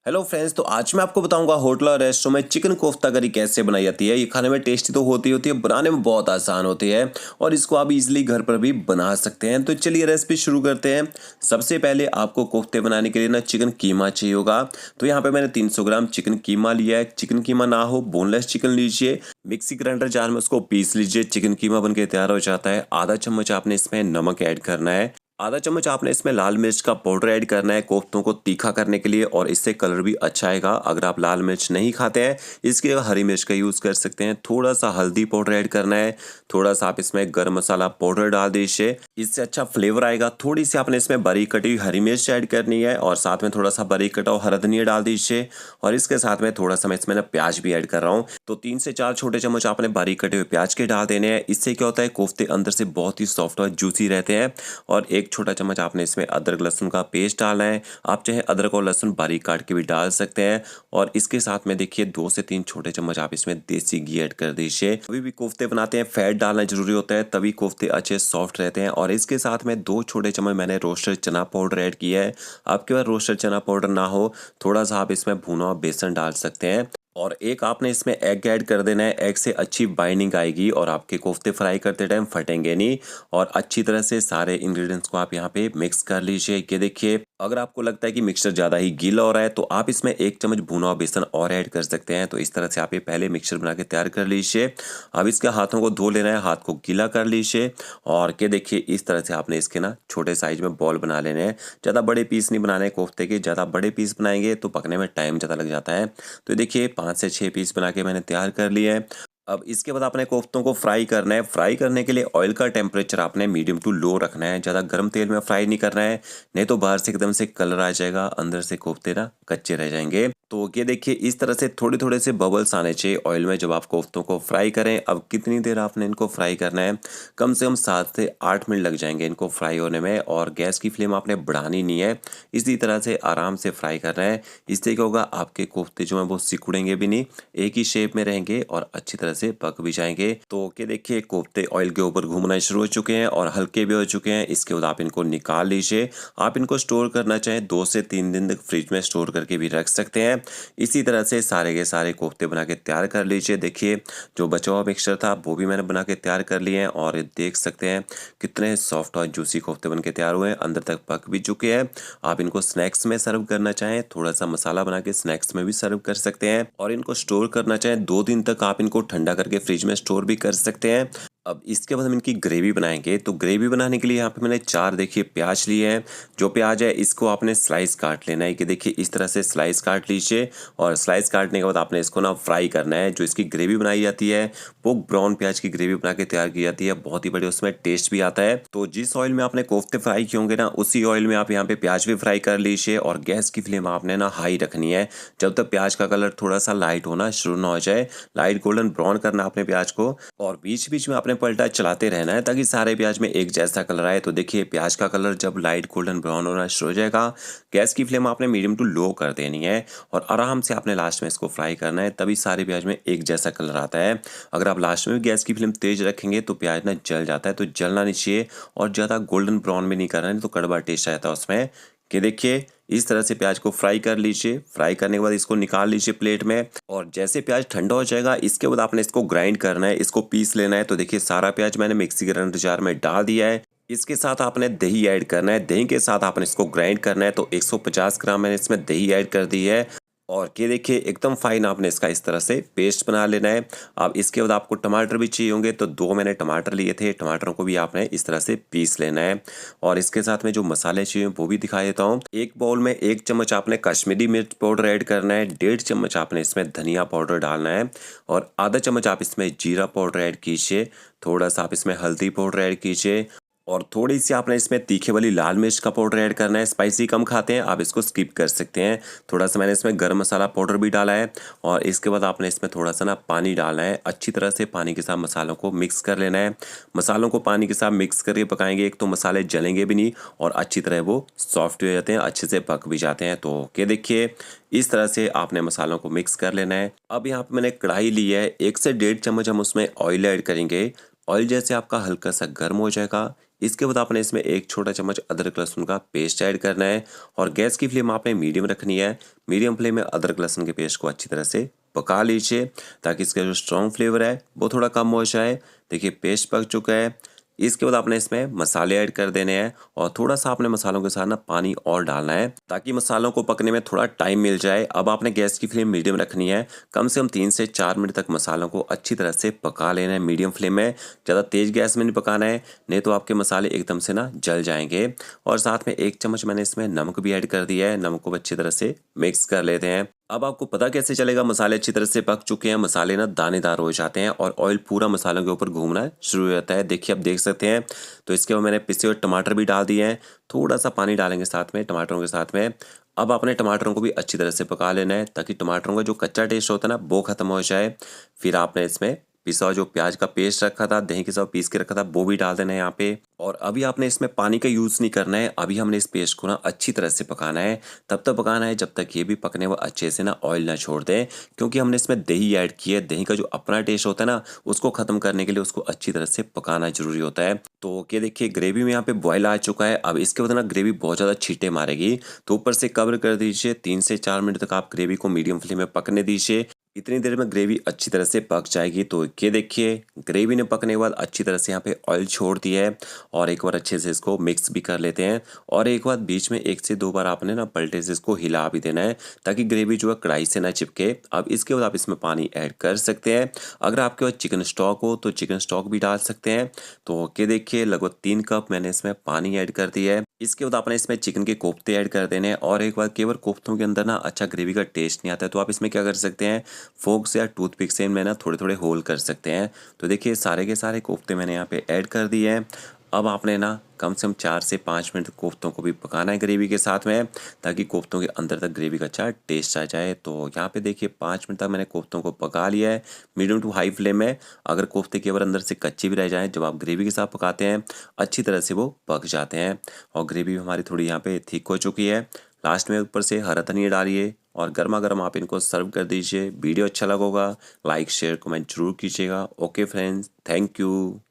Hello friends, तो आज मैं आपको बताऊंगा होटल और रेस्टोरेंट में चिकन कोफ्ता करी कैसे बनाई जाती है। ये खाने में टेस्टी तो होती है, बनाने में बहुत आसान होती है और इसको आप इजीली घर पर भी बना सकते हैं। तो चलिए रेसिपी शुरू करते हैं। सबसे पहले आपको कोफ्ते बनाने के लिए ना चिकन कीमा चाहिए होगा। तो यहाँ पे मैंने 300 ग्राम चिकन कीमा लिया है। चिकन कीमा ना हो बोनलेस चिकन लीजिए, मिक्सी ग्राइंडर जार में उसको पीस लीजिए। चिकन कीमा बन के तैयार हो जाता है। आधा चम्मच आपने इसमें नमक ऐड करना है। आधा चम्मच आपने इसमें लाल मिर्च का पाउडर ऐड करना है कोफ्तों को तीखा करने के लिए, और इससे कलर भी अच्छा आएगा। अगर आप लाल मिर्च नहीं खाते हैं, इसकी जगह हरी मिर्च का यूज़ कर सकते हैं। थोड़ा सा हल्दी पाउडर ऐड करना है। थोड़ा सा आप इसमें गरम मसाला पाउडर डाल दीजिए, इससे अच्छा फ्लेवर आएगा। थोड़ी सी आपने इसमें बारीक कटी हुई हरी मिर्च ऐड करनी है और साथ में थोड़ा सा बारीक कटा हुआ हरा धनिया डाल दीजिए। और इसके साथ में थोड़ा सा मैं इसमें ना प्याज भी ऐड कर रहा हूँ। तो 3 से 4 छोटे चम्मच आपने बारीक कटे हुए प्याज के डाल देने हैं। इससे क्या होता है, कोफ्ते अंदर से बहुत ही सॉफ्ट और जूसी रहते हैं। और 1 छोटा चम्मच आपने इसमें अदरक लहसुन का पेस्ट डालना है। आप चाहे अदरक और लहसुन बारीक काट के भी डाल सकते हैं। और इसके साथ में देखिए 2 से 3 छोटे चम्मच आप इसमें देसी घी ऐड कर दीजिए। कभी भी कोफ्ते बनाते हैं फैट डालना जरूरी होता है, तभी कोफ्ते अच्छे सॉफ्ट रहते हैं। और इसके साथ में 2 छोटे चम्मच मैंने रोस्टेड चना पाउडर ऐड किया है। आपके पास रोस्टेड चना पाउडर ना हो, थोड़ा सा आप इसमें भुना हुआ बेसन डाल सकते हैं। और एक आपने इसमें एग ऐड कर देना है। एग से अच्छी बाइंडिंग आएगी और आपके कोफ्ते फ्राई करते टाइम फटेंगे नहीं। और अच्छी तरह से सारे इंग्रेडिएंट्स को आप यहाँ पे मिक्स कर लीजिए। ये देखिए, अगर आपको लगता है कि मिक्सचर ज़्यादा ही गीला हो रहा है तो आप इसमें 1 चम्मच भुना हुआ बेसन और ऐड कर सकते हैं। तो इस तरह से आप ये पहले मिक्सचर बना के तैयार कर लीजिए। अब इसके हाथों को धो लेना है, हाथ को गीला कर लीजिए। और क्या देखिए, इस तरह से आपने इसके ना छोटे साइज में बॉल बना लेने हैं। ज़्यादा बड़े पीस नहीं बनाने कोफ्ते के, ज़्यादा बड़े पीस बनाएंगे तो पकने में टाइम ज़्यादा लग जाता है। तो देखिए 5 से 6 पीस बना के मैंने तैयार कर लिए हैं। अब इसके बाद आपने कोफ्तों को फ्राई करना है। फ्राई करने के लिए ऑयल का टेम्परेचर आपने मीडियम टू लो रखना है। ज़्यादा गर्म तेल में फ्राई नहीं करना है, नहीं तो बाहर से एकदम से कलर आ जाएगा, अंदर से कोफ्ते ना कच्चे रह जाएंगे। तो ये देखिए, इस तरह से थोड़े थोड़े से बबल्स आने चाहिए ऑयल में जब आप कोफ्तों को फ्राई करें। अब कितनी देर आपने इनको फ्राई करना है, कम से कम 7 से 8 मिनट लग जाएंगे इनको फ्राई होने में। और गैस की फ्लेम आपने बढ़ानी नहीं है, इसी तरह से आराम से फ्राई करना है। इससे क्या होगा, आपके कोफ्ते जो हैं वो सिकुड़ेंगे भी नहीं, एक ही शेप में रहेंगे और अच्छी तरह से पक भी जाएंगे। तो क्या देखिए, कोफ्ते ऑयल के ऊपर घूमना शुरू हो चुके हैं और हल्के भी हो चुके हैं। इसके बाद आप इनको निकाल लीजिए। आप इनको स्टोर करना चाहें 2 से 3 दिन तक फ्रिज में स्टोर करके भी रख सकते हैं। इसी तरह से सारे के सारे कोफ्ते बना के तैयार कर लीजिए। देखिए, जो बचा हुआ मिक्सचर था वो भी मैंने बना के तैयार कर लिए हैं और देख सकते हैं कितने सॉफ्ट और जूसी कोफ्ते बन के तैयार हुए हैं, अंदर तक पक भी चुके हैं। आप इनको स्नैक्स में सर्व करना चाहें, थोड़ा सा मसाला बना के स्नैक्स में भी सर्व कर सकते हैं। और इनको स्टोर करना चाहें 2 दिन तक, आप इनको ठंडा करके फ्रिज में स्टोर भी कर सकते हैं। अब इसके बाद हम इनकी ग्रेवी बनाएंगे। तो ग्रेवी बनाने के लिए यहाँ पे मैंने 4 देखिए प्याज लिए हैं। जो प्याज है इसको आपने स्लाइस काट लेना है कि देखिए इस तरह से स्लाइस काट लीजिए। और स्लाइस काटने के बाद आपने इसको ना फ्राई करना है। जो इसकी ग्रेवी बनाई जाती है वो ब्राउन प्याज की ग्रेवी बना के तैयार की जाती है, बहुत ही बढ़िया उसमें टेस्ट भी आता है। तो जिस ऑयल में आपने कोफ्ते फ्राई किए होंगे ना, उसी ऑयल में आप यहाँ पे प्याज भी फ्राई कर लीजिए। और गैस की फ्लेम आपने ना हाई रखनी है जब तक प्याज का कलर थोड़ा सा लाइट होना शुरू ना हो जाए। लाइट गोल्डन ब्राउन करना आपने प्याज को, और बीच बीच में आपने पलटा चलाते रहना है ताकि सारे प्याज में एक जैसा कलर आए। तो देखिए, प्याज का कलर जब लाइट गोल्डन ब्राउन होना शुरू हो जाएगा, गैस की फ्लेम आपने मीडियम टू लो कर देनी है और आराम से आपने लास्ट में इसको फ्राई करना है, तभी सारे प्याज में एक जैसा कलर आता है। अगर आप लास्ट में भी गैस की फ्लेम तेज रखेंगे तो प्याज ना जल जाता है, तो जलना नहीं चाहिए। और ज़्यादा गोल्डन ब्राउन भी नहीं करना है, तो कड़वा टेस्ट आता है उसमें। कि देखिए, इस तरह से प्याज को फ्राई कर लीजिए। फ्राई करने के बाद इसको निकाल लीजिए प्लेट में। और जैसे प्याज ठंडा हो जाएगा, इसके बाद आपने इसको ग्राइंड करना है, इसको पीस लेना है। तो देखिए, सारा प्याज मैंने मिक्सी ग्राइंडर जार में डाल दिया है। इसके साथ आपने दही ऐड करना है। दही के साथ आपने इसको ग्राइंड करना है। तो 150 ग्राम मैंने इसमें दही ऐड कर दी है। और ये देखिए, एकदम फाइन आपने इसका इस तरह से पेस्ट बना लेना है। अब इसके बाद आपको टमाटर भी चाहिए होंगे, तो 2 मैंने टमाटर लिए थे। टमाटरों को भी आपने इस तरह से पीस लेना है। और इसके साथ में जो मसाले चाहिए वो भी दिखा देता हूँ। एक बाउल में 1 चम्मच आपने कश्मीरी मिर्च पाउडर ऐड करना है। 1.5 चम्मच आपने इसमें धनिया पाउडर डालना है। और आधा चम्मच आप इसमें जीरा पाउडर ऐड कीजिए। थोड़ा सा आप इसमें हल्दी पाउडर ऐड कीजिए। और थोड़ी सी आपने इसमें तीखे वाली लाल मिर्च का पाउडर ऐड करना है। स्पाइसी कम खाते हैं, आप इसको स्किप कर सकते हैं। थोड़ा सा मैंने इसमें गरम मसाला पाउडर भी डाला है। और इसके बाद आपने इसमें थोड़ा सा ना पानी डालना है। अच्छी तरह से पानी के साथ मसालों को मिक्स कर लेना है। मसालों को पानी के साथ मिक्स करके पकाएंगे, एक तो मसाले जलेंगे भी नहीं और अच्छी तरह वो सॉफ्ट हो जाते हैं, अच्छे से पक भी जाते हैं। तो क्या देखिए, इस तरह से आपने मसालों को मिक्स कर लेना है। अब यहाँ पे मैंने कढ़ाई ली है, 1 से 1.5 चम्मच हम उसमें ऑयल ऐड करेंगे। ऑयल जैसे आपका हल्का सा गर्म हो जाएगा, इसके बाद आपने इसमें 1 छोटा चम्मच अदरक लहसुन का पेस्ट ऐड करना है और गैस की फ्लेम आपने मीडियम रखनी है। मीडियम फ्लेम में अदरक लहसुन के पेस्ट को अच्छी तरह से पका लीजिए ताकि इसका जो स्ट्रॉन्ग फ्लेवर है वो थोड़ा कम हो जाए। देखिए पेस्ट पक चुका है। इसके बाद आपने इसमें मसाले ऐड कर देने हैं और थोड़ा सा आपने मसालों के साथ ना पानी और डालना है ताकि मसालों को पकने में थोड़ा टाइम मिल जाए। अब आपने गैस की फ्लेम मीडियम रखनी है। कम से कम 3 से 4 मिनट तक मसालों को अच्छी तरह से पका लेना है मीडियम फ्लेम में। ज़्यादा तेज़ गैस में नहीं पकाना है, नहीं तो आपके मसाले एकदम से ना जल जाएंगे। और साथ में 1 चम्मच मैंने इसमें नमक भी ऐड कर दिया है। नमक को अच्छी तरह से मिक्स कर लेते हैं। अब आपको पता कैसे चलेगा मसाले अच्छी तरह से पक चुके हैं? मसाले ना दानेदार हो जाते हैं और ऑयल पूरा मसालों के ऊपर घूमना शुरू हो जाता है। देखिए आप देख सकते हैं। तो इसके बाद मैंने पिसे हुए टमाटर भी डाल दिए हैं। थोड़ा सा पानी डालेंगे साथ में टमाटरों के साथ में। अब आपने टमाटरों को भी अच्छी तरह से पका लेना है ताकि टमाटरों का जो कच्चा टेस्ट होता है ना वो खत्म हो जाए। फिर आपने इसमें पिसा हुआ जो प्याज का पेस्ट रखा था, दही के साथ पीस के रखा था, वो भी डाल देना है यहाँ पे। और अभी आपने इसमें पानी का यूज़ नहीं करना है। अभी हमने इस पेस्ट को ना अच्छी तरह से पकाना है। तब तक पकाना है जब तक ये भी पकने वो अच्छे से ना ऑयल ना छोड़ दे, क्योंकि हमने इसमें दही ऐड की है। दही का जो अपना टेस्ट होता है ना उसको ख़त्म करने के लिए उसको अच्छी तरह से पकाना ज़रूरी होता है। तो ये देखिए ग्रेवी में यहाँ पे बॉयल आ चुका है। अब इसके बाद ना ग्रेवी बहुत ज़्यादा छींटे मारेगी, तो ऊपर से कवर कर दीजिए। 3 से 4 मिनट तक आप ग्रेवी को मीडियम फ्लेम में पकने दीजिए। इतनी देर में ग्रेवी अच्छी तरह से पक जाएगी। तो ये देखिए ग्रेवी ने पकने के बाद अच्छी तरह से यहाँ पे ऑयल छोड़ दिया है। और एक बार अच्छे से इसको मिक्स भी कर लेते हैं। और एक बार बीच में 1 से 2 बार आपने ना पलटे से इसको हिला भी देना है ताकि ग्रेवी जो है कढ़ाई से ना चिपके। अब इसके बाद आप इसमें पानी ऐड कर सकते हैं। अगर आपके पास चिकन स्टॉक हो तो चिकन स्टॉक भी डाल सकते हैं। तो ये देखिए लगभग 3 कप मैंने इसमें पानी ऐड कर दिया है। इसके बाद आपने इसमें चिकन के कोफ्ते ऐड कर देने हैं। और एक बार केवल कोफ्तों के अंदर ना अच्छा ग्रेवी का टेस्ट नहीं आता है, तो आप इसमें क्या कर सकते हैं, फोक से या टूथपिक से इनमें ना थोड़े थोड़े होल कर सकते हैं। तो देखिए सारे के सारे कोफ्ते मैंने यहाँ पे ऐड कर दिए हैं। अब आपने ना कम से कम 4 से 5 मिनट कोफ्तों को भी पकाना है ग्रेवी के साथ में, ताकि कोफ्तों के अंदर तक ग्रेवी का अच्छा टेस्ट आ जाए। तो यहाँ पे देखिए 5 मिनट तक मैंने कोफ्तों को पका लिया है मीडियम टू हाई फ्लेम में। अगर कोफ्ते केवल अंदर से कच्चे भी रह जाएँ, जब आप ग्रेवी के साथ पकाते हैं अच्छी तरह से वो पक जाते हैं। और ग्रेवी हमारी थोड़ी यहाँ पे थिक हो चुकी है। लास्ट में ऊपर से हरा धनिया डालिए और गर्मा गर्म आप इनको सर्व कर दीजिए। वीडियो अच्छा लगा होगा लाइक शेयर कमेंट जरूर कीजिएगा। Okay friends, thank you.